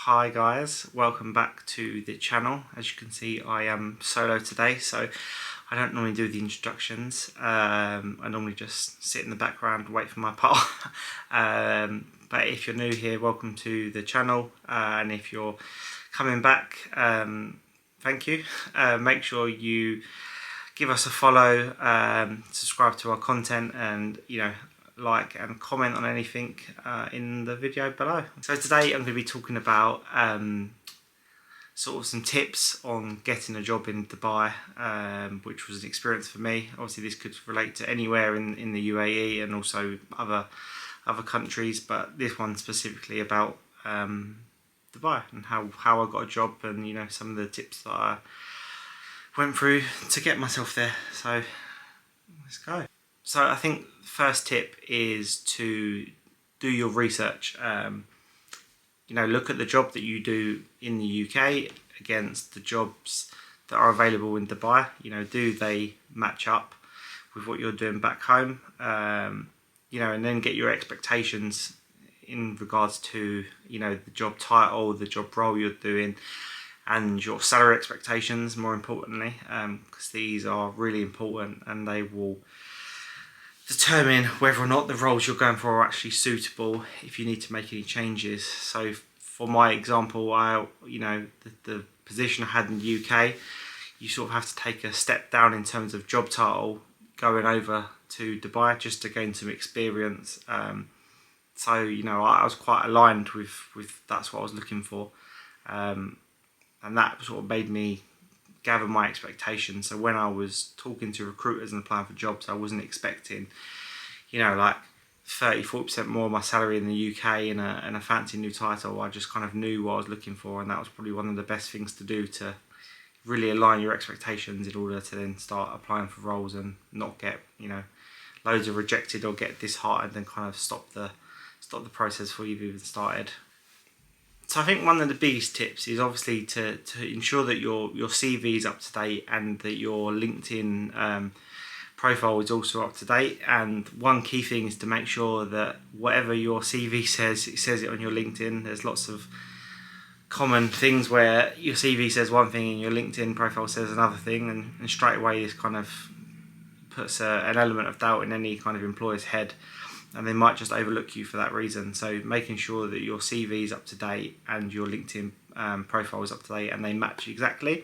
Hi guys, welcome back to the channel. As you can see, I am solo today, so I don't normally do the introductions. I normally just sit in the background and wait for my part. But if you're new here, welcome to the channel, and if you're coming back, thank you. Make sure you give us a follow, subscribe to our content, and like and comment on anything in the video below. So today I'm going to be talking about sort of some tips on getting a job in Dubai, which was an experience for me. Obviously this could relate to anywhere in the UAE and also other countries, but this one specifically about Dubai and how I got a job, and some of the tips that I went through to get myself there. So let's go. So I think the first tip is to do your research. Look at the job that you do in the UK against the jobs that are available in Dubai. Do they match up with what you're doing back home? And then get your expectations in regards to, the job title, the job role you're doing, and your salary expectations, more importantly, because these are really important and they will determine whether or not the roles you're going for are actually suitable if you need to make any changes. So for my example, the position I had in the UK, you sort of have to take a step down in terms of job title going over to Dubai just to gain some experience. So I was quite aligned with that's what I was looking for, and that sort of made me gather my expectations. So when I was talking to recruiters and applying for jobs, I wasn't expecting, like 30-40% more of my salary in the UK and a fancy new title. I just kind of knew what I was looking for, and that was probably one of the best things to do to really align your expectations in order to then start applying for roles and not get, loads of rejected or get disheartened and kind of stop the process before you've even started. So I think one of the biggest tips is obviously to ensure that your CV is up to date and that your LinkedIn profile is also up to date. And one key thing is to make sure that whatever your CV says, it says it on your LinkedIn. There's lots of common things where your CV says one thing and your LinkedIn profile says another thing, and straight away this kind of puts an element of doubt in any kind of employer's head, and they might just overlook you for that reason. So making sure that your CV is up to date and your LinkedIn profile is up to date and they match exactly.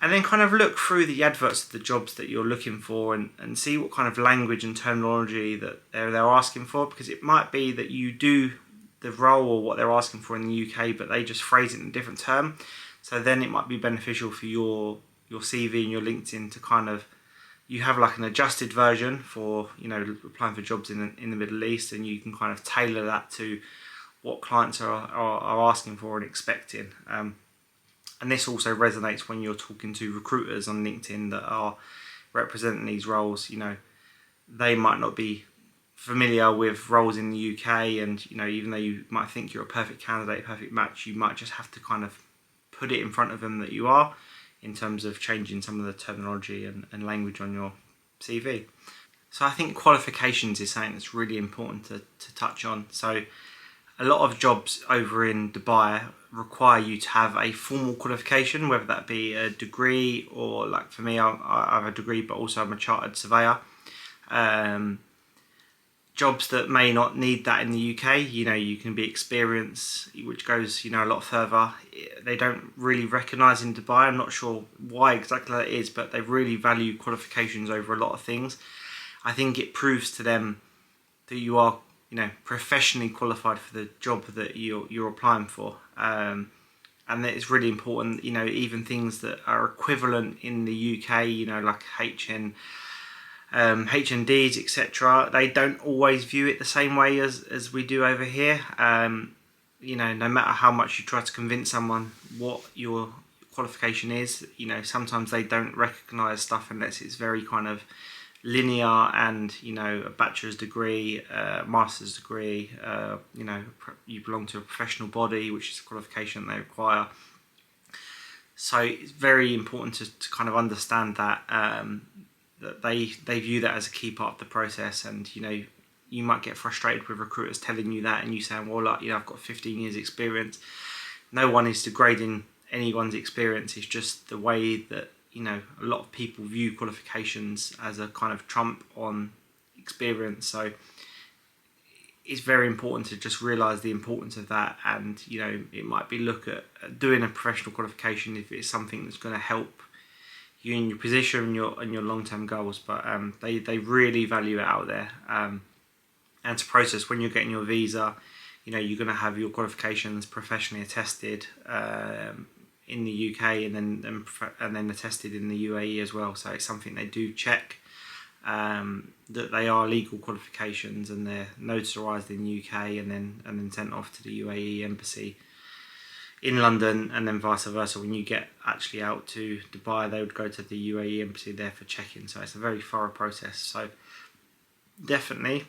And then kind of look through the adverts of the jobs that you're looking for and see what kind of language and terminology that they're asking for, because it might be that you do the role or what they're asking for in the UK, but they just phrase it in a different term. So then it might be beneficial for your CV and your LinkedIn to kind of, you have like an adjusted version for applying for jobs in the Middle East, and you can kind of tailor that to what clients are asking for and expecting. And this also resonates when you're talking to recruiters on LinkedIn that are representing these roles. They might not be familiar with roles in the UK, and even though you might think you're a perfect candidate, perfect match, you might just have to kind of put it in front of them that you are, in terms of changing some of the terminology and language on your CV. So I think qualifications is something that's really important to touch on. So a lot of jobs over in Dubai require you to have a formal qualification, whether that be a degree or, like for me, I have a degree, but also I'm a chartered surveyor. Jobs that may not need that in the UK, you can be experienced, which goes, a lot further. They don't really recognise in Dubai. I'm not sure why exactly that is, but they really value qualifications over a lot of things. I think it proves to them that you are, professionally qualified for the job that you're applying for. And that it's really important, even things that are equivalent in the UK, like HNDs, etc. They don't always view it the same way as we do over here. No matter how much you try to convince someone what your qualification is, sometimes they don't recognise stuff unless it's very kind of linear and, a bachelor's degree, master's degree, you belong to a professional body, which is a qualification they require. So it's very important to kind of understand that that they view that as a key part of the process. And you might get frustrated with recruiters telling you that, and you saying, well, I've got 15 years experience. no one is degrading anyone's experience. It's just the way that, you know, a lot of people view qualifications as a kind of trump on experience. So it's very important to just realise the importance of that, and, you know, it might be look at doing a professional qualification if it's something that's going to help you in your position and your long-term goals. But they really value it out there. And to process, when you're getting your visa, you know, you're going to have your qualifications professionally attested in the UK, and then attested in the UAE as well. So it's something they do check, that they are legal qualifications, and they're notarized in the UK and then sent off to the UAE embassy in London, and then vice versa. When you get actually out to Dubai, they would go to the UAE embassy there for check-in. So it's a very thorough process. So definitely,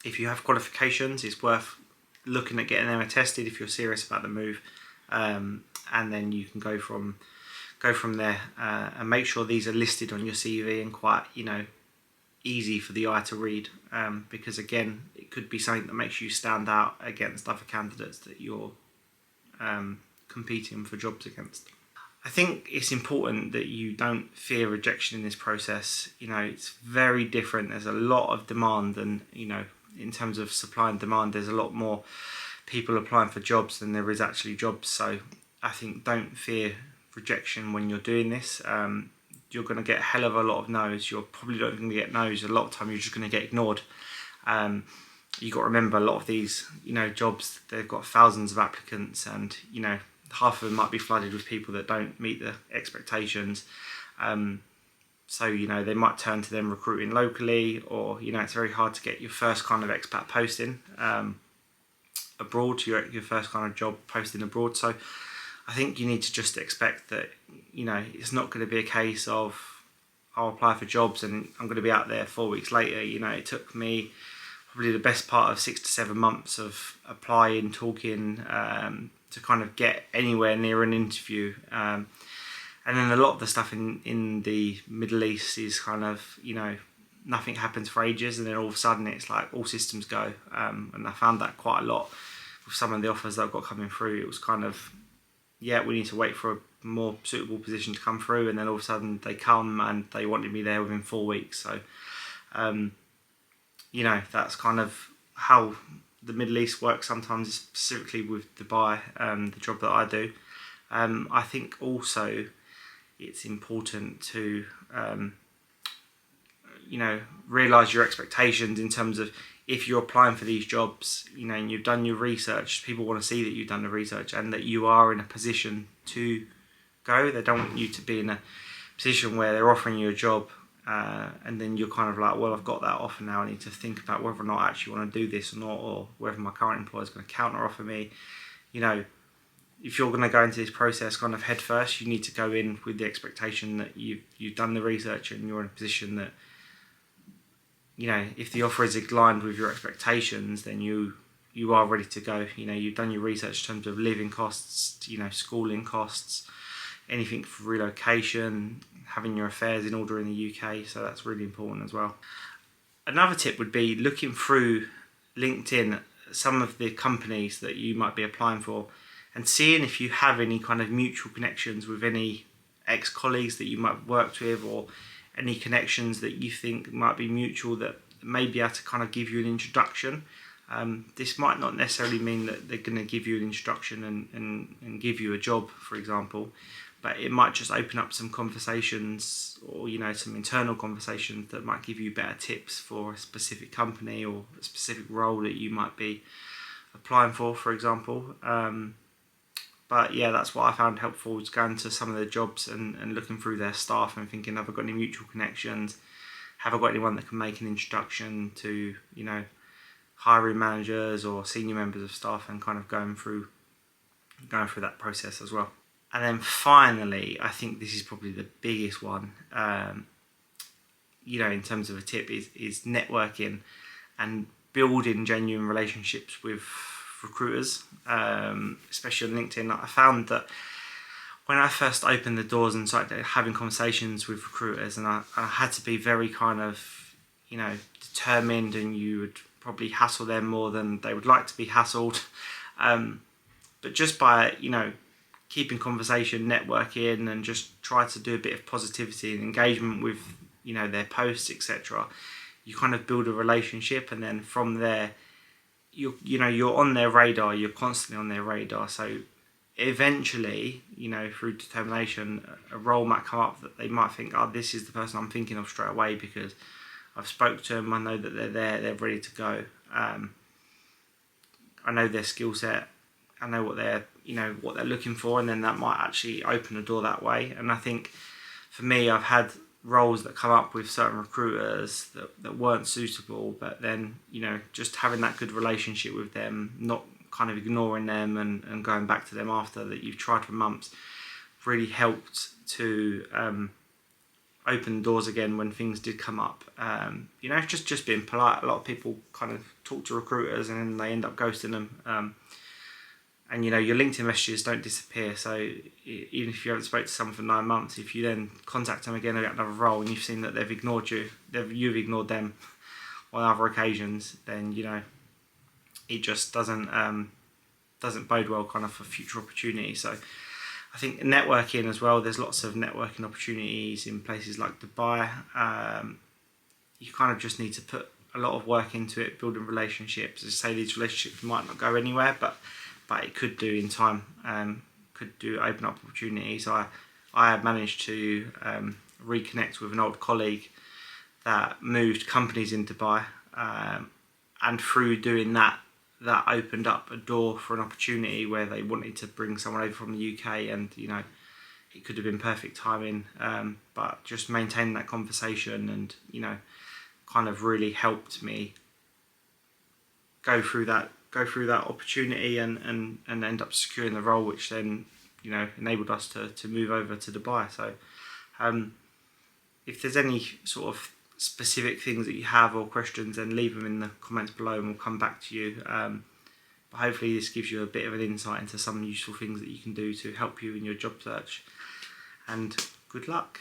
if you have qualifications, it's worth looking at getting them attested if you're serious about the move, and then you can go from there, and make sure these are listed on your CV and quite, you know, easy for the eye to read, because again, it could be something that makes you stand out against other candidates that you're competing for jobs against. I think it's important that you don't fear rejection in this process. You know, it's very different. There's a lot of demand, and, you know, in terms of supply and demand, there's a lot more people applying for jobs than there is actually jobs. So I think don't fear rejection when you're doing this. You're going to get a hell of a lot of no's. You're probably not going to get no's. A lot of time you're just going to get ignored. You got to remember, a lot of these, you know, jobs, they've got thousands of applicants, and, you know, half of them might be flooded with people that don't meet the expectations. So, you know, they might turn to them recruiting locally, or, you know, it's very hard to get your first kind of expat posting abroad, your first kind of job posting abroad. So I think you need to just expect that, you know, it's not going to be a case of, I'll apply for jobs and I'm going to be out there 4 weeks later. You know, it took me probably the best part of 6 to 7 months of applying, talking, to kind of get anywhere near an interview. And then a lot of the stuff in the Middle East is kind of, you know, nothing happens for ages, and then all of a sudden it's like all systems go. And I found that quite a lot with some of the offers that I've got coming through. It was kind of, yeah, we need to wait for a more suitable position to come through, and then all of a sudden they come and they wanted me there within 4 weeks. So, you know, that's kind of how the Middle East works sometimes, specifically with Dubai, the job that I do. I think also it's important to, you know, realise your expectations in terms of, if you're applying for these jobs, you know, and you've done your research, people want to see that you've done the research and that you are in a position to go. They don't want you to be in a position where they're offering you a job, and then you're kind of like, well, I've got that offer now, I need to think about whether or not I actually want to do this or not, or whether my current employer is going to counter offer me. You know, if you're going to go into this process kind of head first, you need to go in with the expectation that you've done the research and you're in a position that, you know, if the offer is aligned with your expectations, then you are ready to go. You know, you've done your research in terms of living costs, you know, schooling costs, anything for relocation, having your affairs in order in the UK. So that's really important as well. Another tip would be looking through LinkedIn, some of the companies that you might be applying for, and seeing if you have any kind of mutual connections with any ex-colleagues that you might have worked with, or any connections that you think might be mutual that may be able to kind of give you an introduction. This might not necessarily mean that they're going to give you an introduction and give you a job, for example, but it might just open up some conversations, or, you know, some internal conversations that might give you better tips for a specific company or a specific role that you might be applying for example. But yeah, that's what I found helpful, is going to some of the jobs and looking through their staff and thinking, have I got any mutual connections? Have I got anyone that can make an introduction to, you know, hiring managers or senior members of staff, and kind of going through that process as well. And then finally, I think this is probably the biggest one, you know, in terms of a tip, is networking and building genuine relationships with recruiters, especially on LinkedIn. I found that when I first opened the doors and started having conversations with recruiters, and I had to be very kind of, you know, determined, and you would probably hassle them more than they would like to be hassled. but just by, you know, keeping conversation, networking, and just try to do a bit of positivity and engagement with, you know, their posts, etc., you kind of build a relationship, and then from there, you're on their radar. You're constantly on their radar. So eventually, you know, through determination, a role might come up that they might think, oh, this is the person I'm thinking of straight away because I've spoke to them. I know that they're there. They're ready to go. I know their skill set. I know what they're looking for, and then that might actually open the door that way. And I think for me, I've had roles that come up with certain recruiters that weren't suitable, but then, you know, just having that good relationship with them, not kind of ignoring them and going back to them after that you've tried for months, really helped to open doors again when things did come up. You know, just being polite. A lot of people kind of talk to recruiters and then they end up ghosting them. And, you know, your LinkedIn messages don't disappear. So even if you haven't spoken to someone for 9 months, if you then contact them again about another role and you've seen that they've ignored you, you've ignored them on other occasions, then, you know, it just doesn't bode well kind of for future opportunities. So I think networking as well, there's lots of networking opportunities in places like Dubai. You kind of just need to put a lot of work into it, building relationships. As I say, these relationships might not go anywhere, but it could do in time, open up opportunities. I had managed to reconnect with an old colleague that moved companies in Dubai, and through doing that opened up a door for an opportunity where they wanted to bring someone over from the UK, and, you know, it could have been perfect timing, but just maintaining that conversation and, you know, kind of really helped me go through that opportunity and end up securing the role, which then, you know, enabled us to move over to Dubai. So if there's any sort of specific things that you have or questions, then leave them in the comments below and we'll come back to you. But hopefully this gives you a bit of an insight into some useful things that you can do to help you in your job search, and good luck.